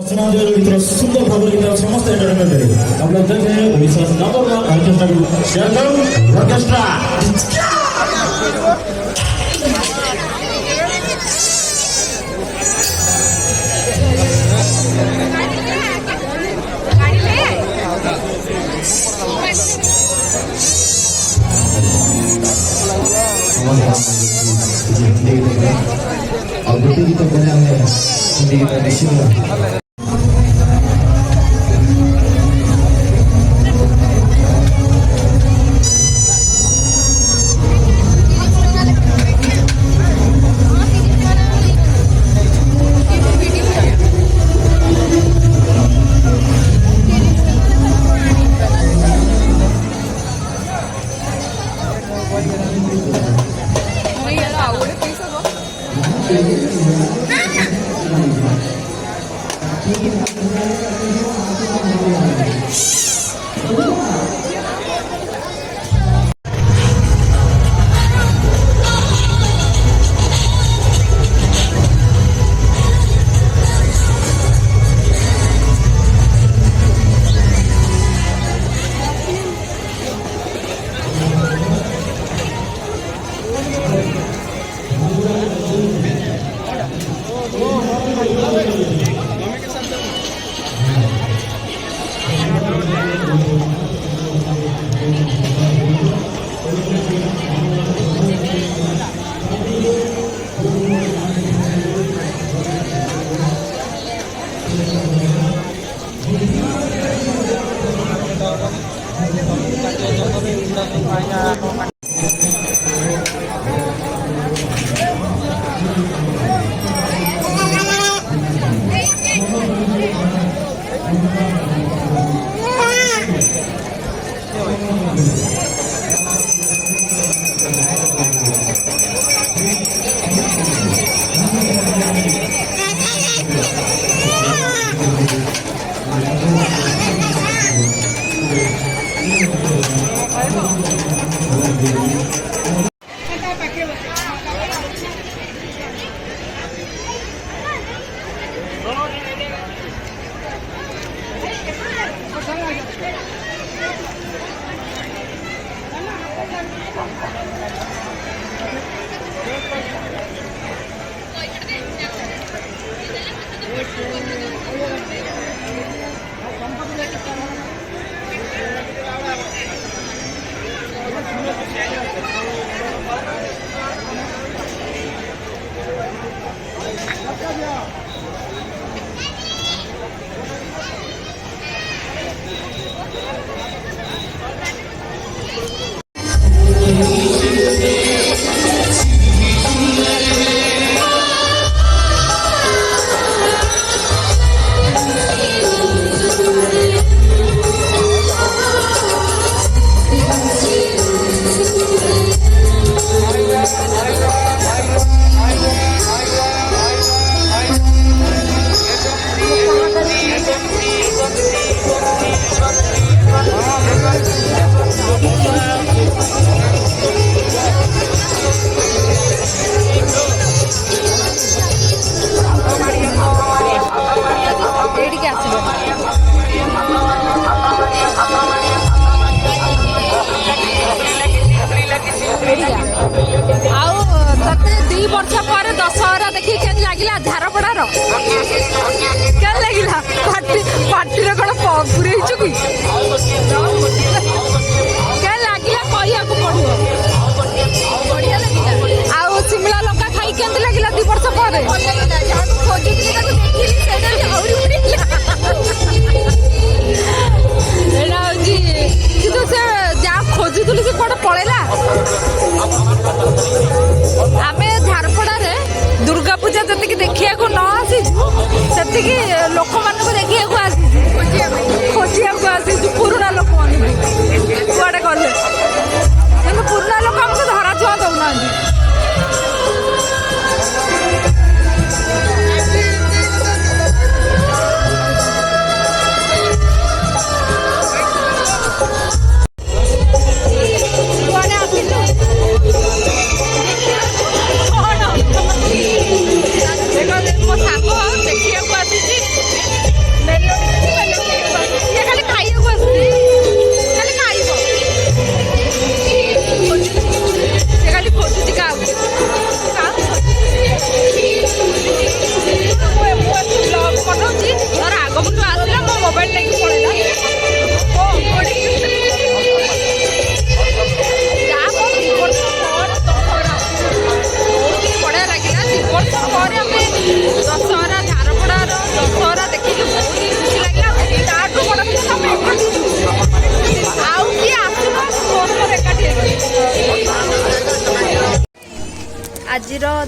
सुंदर भाव समस्त एंटरटेनमेंट हम लोग देखे Odisha number 1 orchestra group Sheridan orchestra और गोटे गीत बने हिंदी गीत देखिए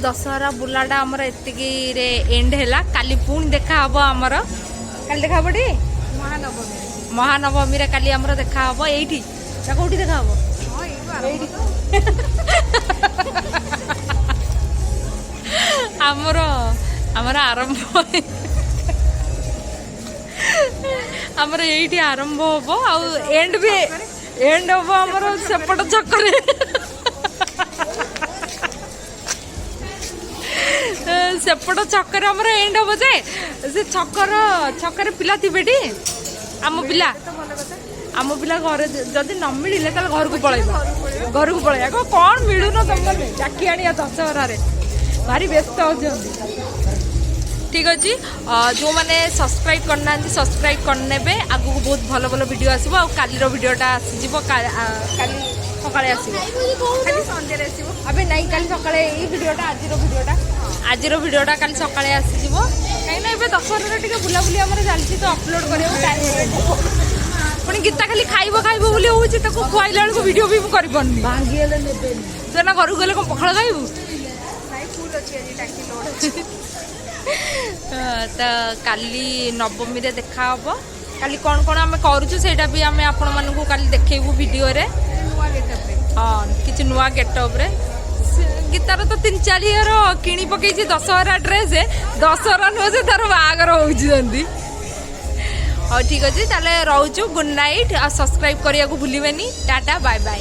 दशहरा बुलाटा आमर एतिकी रे एंड हैला काली पुणी देखा हबो आमर काली देखा हबो टी महानवमी रे काली आमर देखा हबो एठी ता कोठी देखा हबो आमर आमर आरंभ आमर एठी आरंभ हबो आ एंड भी एंड हबो आमर सेपट चक्कर सेपट छकर आमर एंड हम जे से छकर पिला थे आम पिला घर जदि न मिले घर को पलैया कौन मिलून तुमने चाकी आनी दशहरा भारी व्यस्त हो ठीक अच्छे जो मैंने सब्सक्राइब करना सब्सक्राइब करने आगू बहुत भल भल वीडियो आसो आलिर भिडटा आसीज काली सकाଳେ ଆସିବ ଖାଲି ସନ୍ଧ୍ୟାରେ ଆସିବ ଆବେ ନାଇଁ କାଲି ସକାଳେ ଏଇ ଭିଡିଓଟା ଆଜିର ଭିଡିଓଟା କାଲି ସକାଳେ ଆସିଯିବ କାହିଁକିନା ଏବେ ଦଶହରାରେ ଟିକେ ବୁଲାବୁଲି ଆମର ଚାଲିଛି ତ ଅପଲୋଡ଼ କରିବାକୁ ଟାଇମ୍ ପୁଣି ଗୀତା ଖାଲି ଖାଇବ ବୋଲି ହେଉଛି ତାକୁ ଖୁଆଇଲା ବେଳକୁ ଭିଡିଓ ବି ମୁଁ କରିପାରୁନି ଭାଙ୍ଗିଗଲେ ନେବେନି ତୁ ନା ଘରକୁ ଗଲେ କ'ଣ ପଖାଳ ଖାଇବୁ ନାଇଁ ଫୁଲ୍ ଅଛି ଆଜି ଟାଙ୍କି ଲୋଡ୍ ଅଛି ତ କାଲି ନବମୀରେ ଦେଖା ହବ କାଲି କ'ଣ କ'ଣ ଆମେ କରୁଛୁ ସେଇଟା ବି ଆମେ ଆପଣମାନଙ୍କୁ କାଲି ଦେଖେଇବୁ ଭିଡିଓରେ हाँ किसी नुआ गेटअप रे गीतार तो 3-4 इयर किणी पकई दशहरा ड्रेस दशहरा नुह से तार बागर हो ठीक अच्छे ताले रोचु गुड नाइट आ सब्सक्राइब करने को भूलिबेनी टाटा बाय बाय।